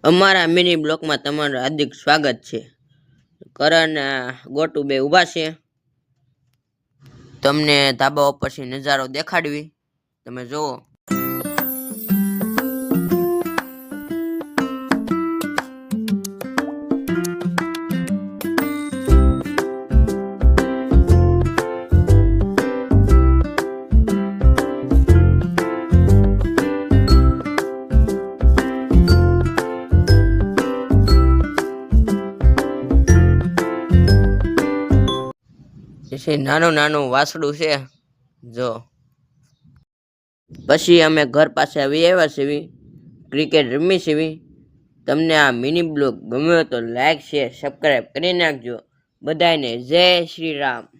અમારા મિની બ્લોકમાં તમારું હાર્દિક સ્વાગત છે. કરણ ગોટુ બે ઊભા છે. તમને ધાબા ઉપરથી નજારો દેખાડવી, તમે જુઓ. નાનું નાનું વાસડું છે જો. પછી અમે ઘર પાસે આવી આવ્યા છીએ, ક્રિકેટ રમી છીએ. તમને આ મિની બ્લોગ ગમ્યો તો લાઈક શેર સબસ્ક્રાઈબ કરી નાખજો. બધાને જય શ્રી રામ.